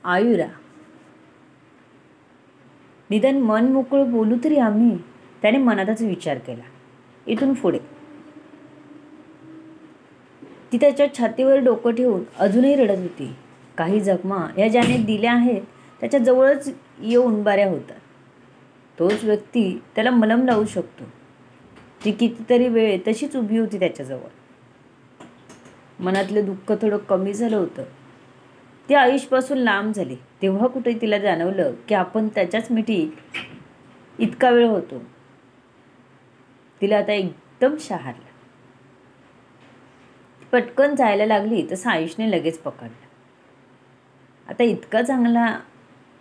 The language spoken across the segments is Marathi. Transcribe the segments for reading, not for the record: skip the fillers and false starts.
आयुरा, निदान मन मोकळं बोलू तरी आम्ही, त्याने मनातच विचार केला. इथून पुढे ती त्याच्या छातीवर डोकं ठेवून अजूनही रडत होती. काही जखमा या ज्याने दिल्या आहेत त्याच्या जवळच येऊन बऱ्या होतात. तोच व्यक्ती त्याला मलम लावू शकतो. ती कितीतरी वेळ तशीच उभी होती त्याच्याजवळ. मनातलं दुःख थोडं कमी झालं होतं. ती आयुषपासून लांब झाली तेव्हा कुठे तिला जाणवलं की आपण त्याच्याच मिठीत इतका वेळ होतो. तिला आता एकदम शहारलं. पटकन जायला लागली तसं आयुषने लगेच पकडलं. आता इतका चांगला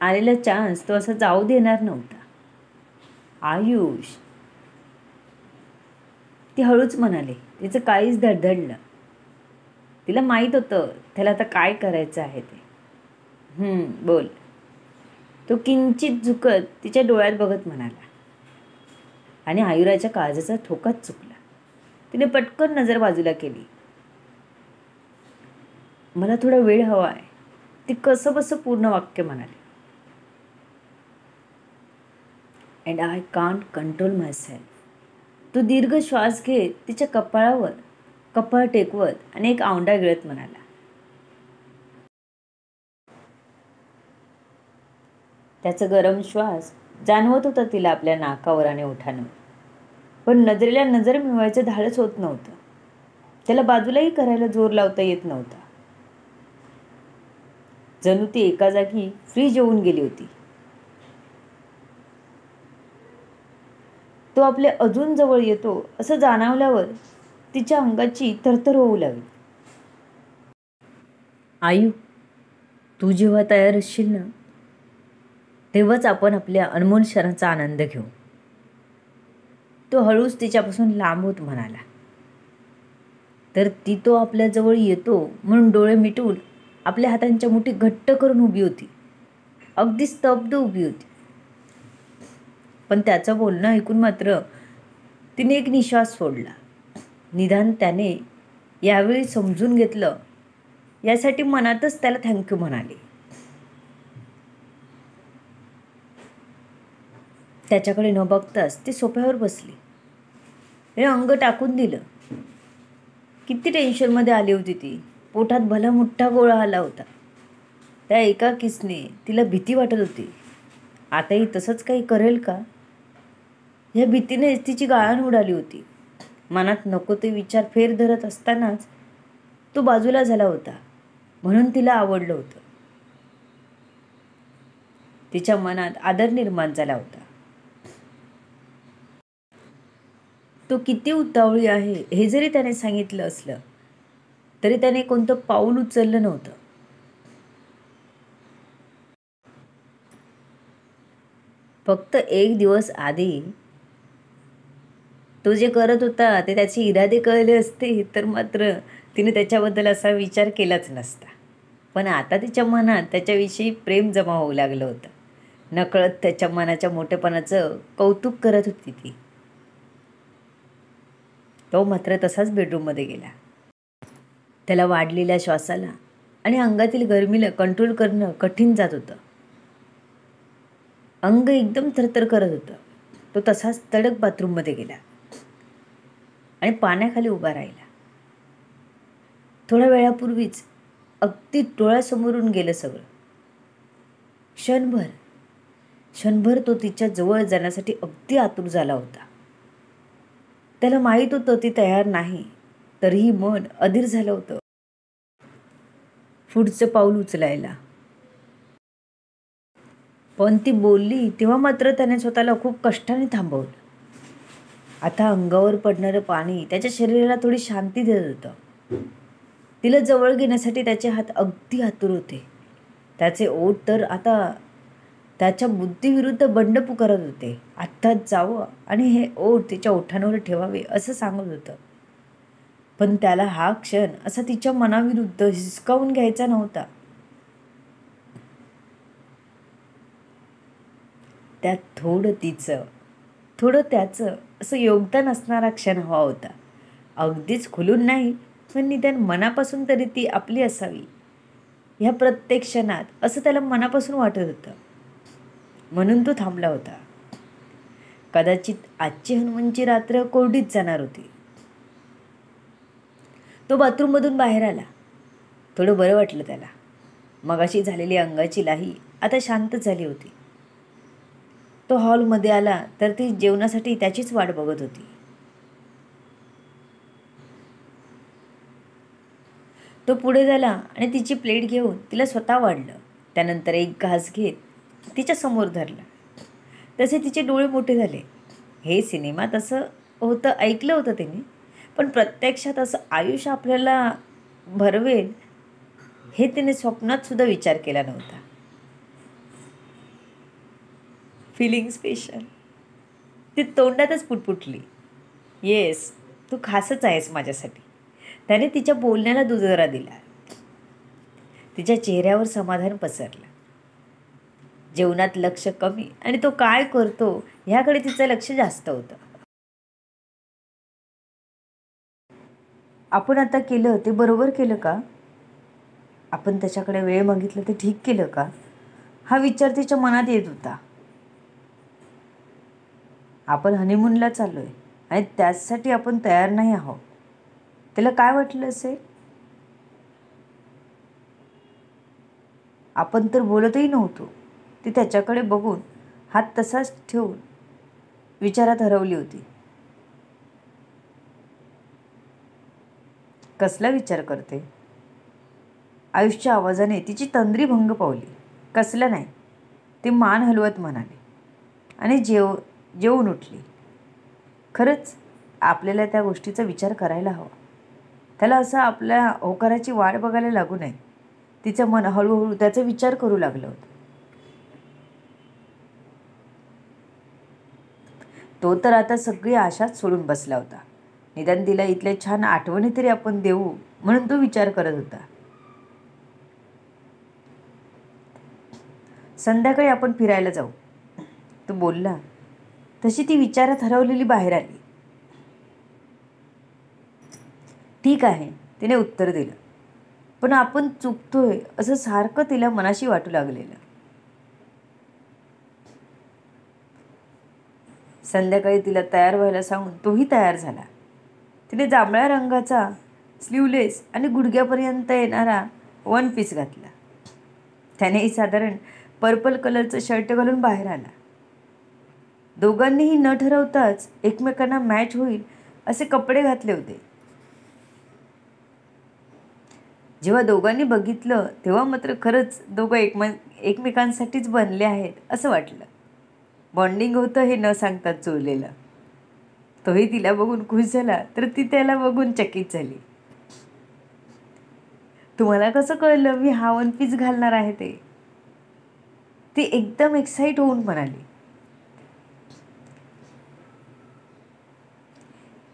आलेला चान्स तो असं जाऊ देणार नव्हता. आयुष, ती हळूच म्हणाली. तिचं काहीच धडधडलं. तिला माहीत होतं त्याला आता काय करायचं आहे ते. बोल, तो किंचित झुकत तिच्या डोळ्यात बघत म्हणाला. आणि आयुराच्या काळजाचा ठोकाच चुकला. तिने पटकन नजर बाजूला केली. मला थोडा वेळ हवा आहे, ती कसं बसं पूर्ण वाक्य म्हणाली. And I can't control my self. तो दीर्घ श्वास घेत तिच्या कपाळावर कपाळ टेकवत आणि एक आवंडा गिळत म्हणाला. त्याचा गरम श्वास जाणवत होता तिला आपल्या नाकावर आणि ओठांवर. पण नजरेला नजर मिळवायचं धाडस होत नव्हतं. त्याला बाजूलाही करायला जोर लावता येत नव्हता. जणू ती एका जागी फ्रीज होऊन गेली होती. तो आपल्या अजून जवळ येतो असं जाणवल्यावर तिच्या अंगाची थरथर होऊ लागली. आयु, तू जेव्हा तयार असशील ना, तेव्हाच आपण आपल्या अनमोल क्षणाचा आनंद घेऊ. तो हळूच तिच्यापासून लांब होत म्हणाला. तर ती तो आपल्याजवळ येतो म्हणून डोळे मिटून आपल्या हातांच्या मुठी घट्ट करून उभी होती. अगदी स्तब्ध उभी होती. पण त्याचं बोलणं ऐकून मात्र तिने एक निश्वास सोडला. निदान त्याने यावेळी समजून घेतलं यासाठी मनातच त्याला थँक्यू म्हणाले. त्याच्याकडे न बघताच ती सोफ्यावर बसली. तिने अंग टाकून दिलं. किती टेन्शनमध्ये आली होती ती. पोटात भला मोठा गोळा आला होता. त्या एका किसने तिला भीती वाटत होती. आताही तसंच काही करेल का, या भीतीनेच तिची गाळण उडाली होती. मनात नको ते विचार फेर धरत असतानाच तो बाजूला झाला होता म्हणून तिला आवडलं होतं. तिच्या मनात आदर निर्माण झाला होता. तो किती उतावळी आहे हे जरी त्याने सांगितलं असलं तरी त्याने कोणतं पाऊल उचललं नव्हतं. फक्त एक दिवस आधी तो जे करत होता ते त्याचे इरादे कळले असते तर मात्र तिने त्याच्याबद्दल असा विचार केलाच नसता. पण आता तिच्या मनात त्याच्याविषयी प्रेम जमा होऊ लागलं होतं. नकळत त्याच्या मनाच्या मोठेपणाचं कौतुक करत होती ती. तो मात्र तसाच बेडरूममध्ये गेला. त्याला वाढलेल्या श्वासाला आणि अंगातील गरमीला कंट्रोल करणं कठीण जात होतं. अंग एकदम थरथर करत होतं. तो तसाच तडक बाथरूममध्ये गेला आणि पाण्याखाली उभा राहिला. थोड्या वेळापूर्वीच अगदी डोळ्यासमोरून गेलं सगळं. क्षणभर तो तिच्या जवळ जाण्यासाठी अगदी आतुर झाला होता. त्याला माहीत होतं ती तयार नाही, तरीही मन अधीर झालं होतं पुढचं पाऊल उचलायला. पण ती बोलली तेव्हा मात्र त्याने स्वतःला खूप कष्टाने थांबवलं. आता अंगावर पडणारं पाणी त्याच्या शरीराला थोडी शांती देत होतं. तिला जवळ घेण्यासाठी त्याचे हात अगदी आतुर होते. त्याचे ओठ तर आता त्याच्या बुद्धीविरुद्ध बंड पुकारत होते. आत्ताच जावं आणि हे ओठ तिच्या ओठांवर ठेवावे असं सांगत होतं. पण त्याला हा क्षण असा तिच्या मनाविरुद्ध हिसकावून घ्यायचा नव्हता. त्यात थोडं तिचं थोडं त्याचं असं योगदान असणारा क्षण हवा होता. अगदीच खुलून नाही पण निदान मनापासून तरी ती आपली असावी. ह्या प्रत्येक क्षणात असं त्याला मनापासून वाटत होतं. म्हणून तो थांबला होता. कदाचित आजची हनुमानची रात्र कोरडीच जाणार होती. तो बाथरूममधून बाहेर आला. थोडं बरं वाटलं त्याला. मगाशी झालेली अंगाची लाही आता शांत झाली होती. तो हॉलमध्ये आला तर ती जेवणासाठी त्याचीच वाट बघत होती. तो पुढे झाला आणि तिची प्लेट घेऊन तिला स्वतः वाढलं. त्यानंतर एक घास घेत तिच्या समोर धरला. तसे तिचे डोळे मोठे झाले. हे सिनेमात असं होतं ऐकलं होतं तिने, पण प्रत्यक्षात असं आयुष्य आपल्याला भरवेल हे तिने स्वप्नात सुद्धा विचार केला नव्हता. Feeling special. ती तोंडातच पुटपुटली. येस, तू खासच आहेस माझ्यासाठी. त्याने तिच्या बोलण्याला दुजोरा दिला. तिच्या चेहऱ्यावर समाधान पसरलं. जेवणात लक्ष कमी आणि तो काय करतो ह्याकडे तिचं लक्ष जास्त होतं. आपण आता केलं ते बरोबर केलं का? आपण त्याच्याकडे वेळ मागितलं ते ठीक केलं का? हा विचार तिच्या मनात येत होता. आपण हनीमूनला चाललोय आणि त्यासाठी आपण तयार नाही आहोत. त्याला काय वाटलं असेल? आपण तर बोलतही नव्हतो. ती त्याच्याकडे बघून हात तसाच ठेवून विचारात हरवली होती. कसला विचार करते? आयुषच्या आवाजाने तिची तंद्री भंग पावली. कसलं नाही, ती मान हलवत म्हणाली आणि जेवून उठली. खरंच आपल्याला त्या गोष्टीचा विचार करायला हवा. त्याला असं आपल्या होकाराची वाट बघायला लागू नये. तिचं मन हळूहळू त्याचा विचार करू लागलं होतं. तो तर आता सगळी आशाच सोडून बसला होता. निदान तिला इथल्या छान आठवणी तरी आपण देऊ म्हणून तो विचार करत होता. संध्याकाळी आपण फिरायला जाऊ, तो बोलला. तशी ती विचारात हरवलेली बाहेर आली. ठीक आहे, तिने उत्तर दिलं. पण आपण चुकतोय असं सारखं तिला मनाशी वाटू लागलेलं. संध्याकाळी तिला तयार व्हायला सांगून तोही तयार झाला. तिने जांभळ्या रंगाचा स्लीवलेस आणि गुडघ्यापर्यंत येणारा वन पीस घातला. त्यानेही साधारण पर्पल कलरचं शर्ट घालून बाहेर आला. दोघांनीही न ठरवताच एकमेकांना मॅच होईल असे कपडे घातले होते. जेव्हा दोघांनी बघितलं तेव्हा मात्र खरंच दोघं एकमेकांसाठीच बनले आहेत असं वाटलं. बॉन्डिंग होतं हे न सांगताच जुळलेलं. तोही तिला बघून खुश झाला तर ती त्याला बघून चकित झाली. तुम्हाला कसं कळलं मी हा वन पीस घालणार आहे ते? ती एकदम एक्साइट होऊन म्हणाली.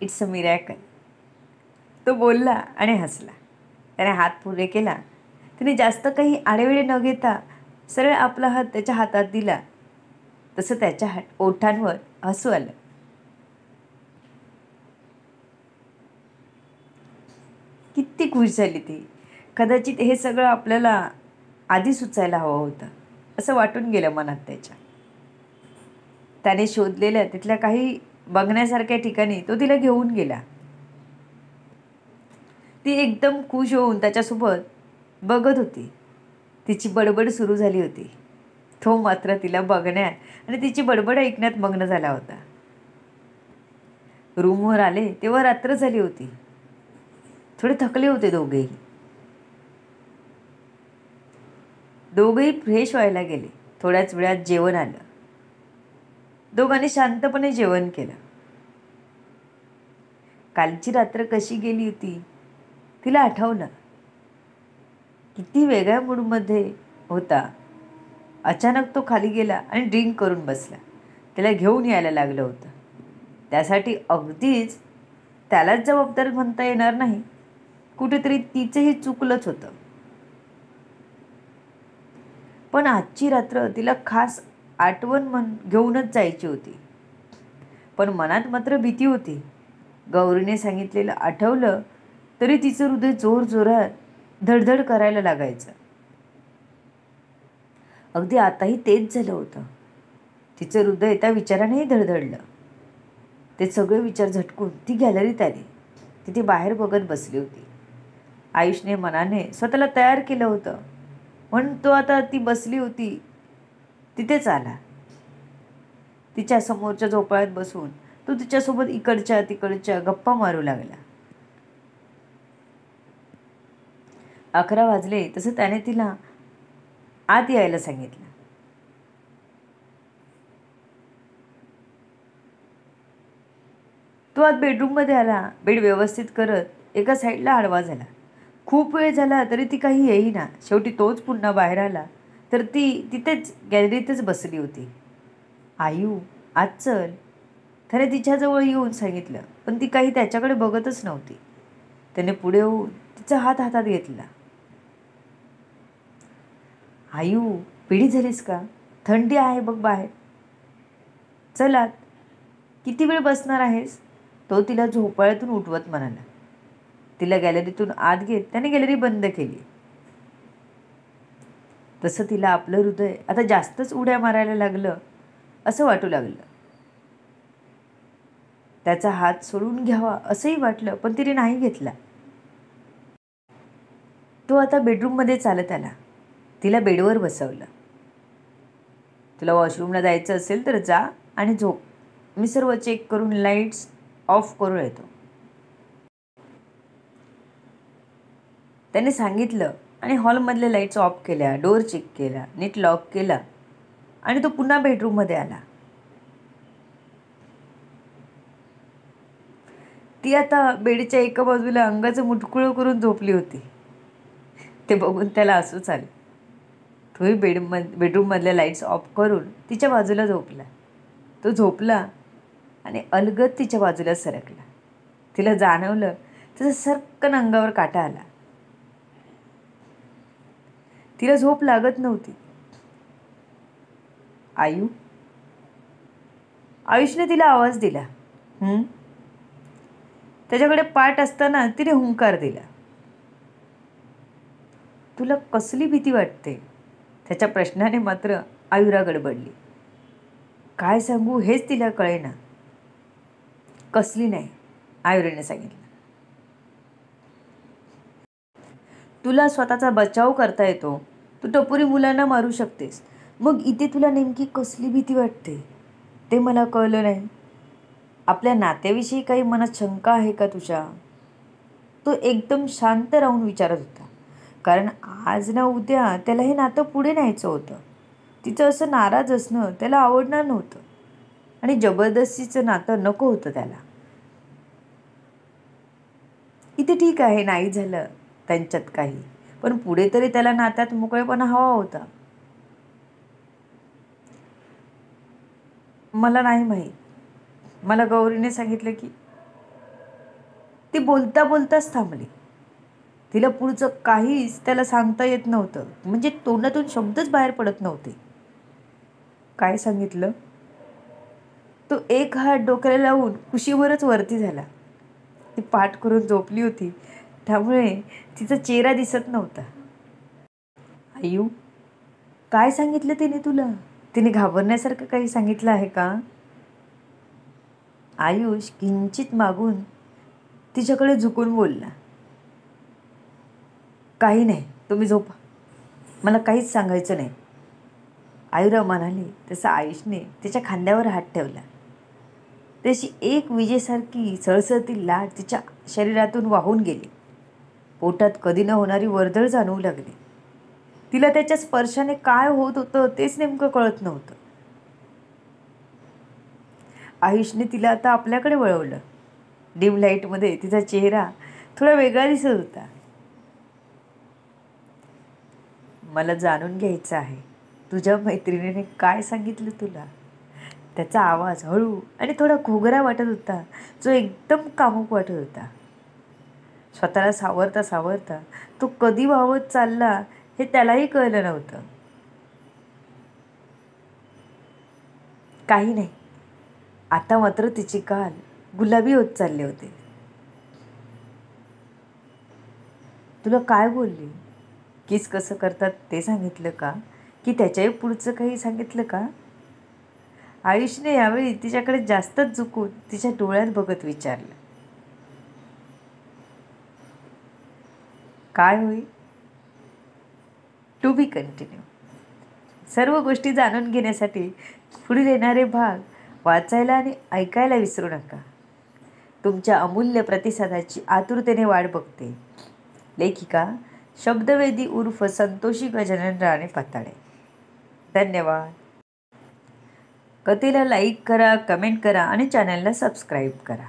इट्स अ मिरॅकल, तो बोलला आणि हसला. त्याने हात पुढे केला. तिने जास्त काही आडेवेळे न घेता सरळ आपला हात त्याच्या हातात दिला. तसं त्याच्या ओठांवर हसू आलं. किती खुश झाली ती. कदाचित हे सगळं आपल्याला आधी सुचायला हवं होतं असं वाटून गेलं मनात त्याच्या. त्याने शोधलेल्या तिथल्या काही बघण्यासारख्या ठिकाणी तो तिला घेऊन गेला. ती एकदम खुश होऊन त्याच्यासोबत बघत होती. तिची बडबड सुरू झाली होती. तो मात्र तिला बघण्यात आणि तिची बडबड ऐकण्यात मग्न झाला होता. रूमवर आले तेव्हा रात्र झाली होती. थोडे थकले होते दोघेही. दोघेही फ्रेश व्हायला गेले. थोड्याच वेळात जेवण आलं. दोघांनी शांतपणे जेवण केलं. कालची रात्र कशी गेली होती तिला आठवलं. किती वेगळ्या मूडमध्ये होता. अचानक तो खाली गेला आणि ड्रिंक करून बसला. त्याला घेऊन यायला लागलं होतं. त्यासाठी अगदीच त्यालाच जबाबदार म्हणता येणार नाही. कुठेतरी तिचंही चुकलंच होतं. पण आजची रात्र तिला खास आठवण घेऊनच जायची होती. पण मनात मात्र भीती होती. गौरीने सांगितलेलं आठवलं तरी तिचं हृदय जोरजोरात धडधड करायला लागायचं. अगदी आताही तेच झालं होतं. तिचं हृदय त्या विचारानेही धडधडलं. ते सगळे विचार झटकून ती गॅलरीत आली. ती बाहेर बघत बसली होती. आयुषने मनाने स्वतःला तयार केलं होतं म्हणून तो आता ती बसली होती तिथेच आला. तिच्या समोरच्या झोपाळ्यात बसून तो तिच्यासोबत इकडच्या तिकडच्या गप्पा मारू लागला. 11 वाजले तसं त्याने तिला आत यायला सांगितलं. तो आत बेडरूममध्ये आला. बेड व्यवस्थित करत एका साईडला आडवा झाला. खूप वेळ झाला तरी ती काही येईना. शेवटी तोच पुन्हा बाहेर आला तर ती तिथेच गॅलरीतच बसली होती. आयु, आज चल, त्याने तिच्याजवळ येऊन सांगितलं. पण ती काही त्याच्याकडे बघतच नव्हती. त्याने पुढे होऊन तिचा हात हातात घेतला. आयु, पिढी झालीस का? थंडी आहे बघ बाहेर. चल आत. किती वेळ बसणार आहेस? तो तिला झोपाळ्यातून उठवत म्हणाला. तिला गॅलरीतून आत घेत त्याने गॅलरी बंद केली. तसं तिला आपलं हृदय आता जास्तच उड्या मारायला लागलं असं वाटू लागलं. त्याचा हात सोडून घ्यावा असंही वाटलं पण तिने नाही घेतला. तो आता बेडरूममध्ये चालत आला. तिला बेडवर बसवलं. तुला वॉशरूमला जायचं असेल तर जा आणि झोप. मी सर्व चेक करून लाईट्स ऑफ करून येतो. त्याने सांगितलं आणि हॉलमधले लाईट्स ऑफ केल्या, डोअर चेक केला, नीट लॉक केला आणि तो पुन्हा बेडरूममध्ये आला. ती आता बेडच्या एका बाजूला अंगाचं मुटकुळं करून झोपली होती. ते बघून त्याला हसूच आले. तोही बेडरूममधल्या लाईट्स ऑफ करून तिच्या बाजूला झोपला. तो झोपला आणि अलगद तिच्या बाजूला सरकला. तिला जाणवलं तसं सर्कन अंगावर काटा आला. तिला झोप लागत नव्हती. आयु, आयुषने तिला आवाज दिला. त्याच्याकडे पाठ असताना तिने हुंकार दिला. तुला कसली भीती वाटते? त्याच्या प्रश्नाने मात्र आयुरा गडबडली. काय सांगू हेच तिला कळेना. कसली नाही, आयुराने सांगितलं. तुला स्वतःचा बचाव करता येतो. तू टपोरी मुलांना मारू शकतेस. मग इथे तुला नेमकी कसली भीती वाटते ते मला कळलं नाही. आपल्या नात्याविषयी काही मनात शंका आहे का तुझ्या? तो एकदम शांत राहून विचारत होता. कारण आज ना उद्या त्याला हे नातं पुढे न्यायचं होतं. तिचं असं नाराज असणं त्याला आवडणार नव्हतं आणि जबरदस्तीचं नातं नको होतं त्याला. इथे ठीक आहे, नाही झालं त्यांच्यात काही, पण पुढे तरी त्याला नात्यात मोकळेपणा हवा होता. मला नाही माहीत. मला गौरीने सांगितलं की. ती बोलता बोलताच थांबली. तिला पुढचं काहीच त्याला सांगता येत नव्हतं. म्हणजे तोंडातून शब्दच बाहेर पडत नव्हते. काय सांगितलं? तो एक हात डोक्याला लावून कुशीवरच वरती झाला. ती पाठ करून झोपली होती त्यामुळे तिचा चेहरा दिसत नव्हता. आयु, काय सांगितलं तिने तुला? तिने घाबरण्यासारखं काही सांगितलं आहे का? आयुष किंचित मागून तिच्याकडे झुकून बोलला. काही नाही, तुम्ही झोपा. मला काहीच सांगायचं नाही. आयुरा म्हणाली तसं आयुषने तिच्या खांद्यावर हात ठेवला. तशी एक विजेसारखी सळसळती लाट तिच्या शरीरातून वाहून गेली. पोटात कधी न होणारी वर्दळ जाणवू लागली. तिला त्याच्या स्पर्शाने काय होत होतं तेच नेमकं कळत नव्हतं. आयुषने तिला आता आपल्याकडे वळवलं. डिम लाईटमध्ये तिचा चेहरा थोडा वेगळा दिसत होता. मला जाणून घ्यायचं आहे, तुझ्या मैत्रिणीने काय सांगितलं तुला? त्याचा आवाज हळू आणि थोडा घोगरा वाटत होता, जो एकदम कामुक वाटत होता. स्वतःला सावरता सावरता तो कधी वाहवत चालला हे त्यालाही कळलं नव्हतं. काही नाही. आता मात्र तिचे गाल गुलाबी होत चालले होते. तुला काय बोलली? किस कसं करतात ते सांगितलं का? की त्याच्याही पुढचं काही सांगितलं का? आयुषने यावेळी तिच्याकडे जास्तच झुकून तिच्या डोळ्यात बघत विचारलं, काय होईल? To be continue. सर्व गोष्टी जाणून घेण्यासाठी पुढील येणारे भाग वाचायला आणि ऐकायला विसरू नका. तुमच्या अमूल्य प्रतिसादाची आतुरतेने वाट बघते. लेखिका शब्दवेदी उर्फ संतोषी गजानन राणे पाताळे. धन्यवाद. कथेला लाईक करा, कमेंट करा आणि चॅनलला सबस्क्राईब करा.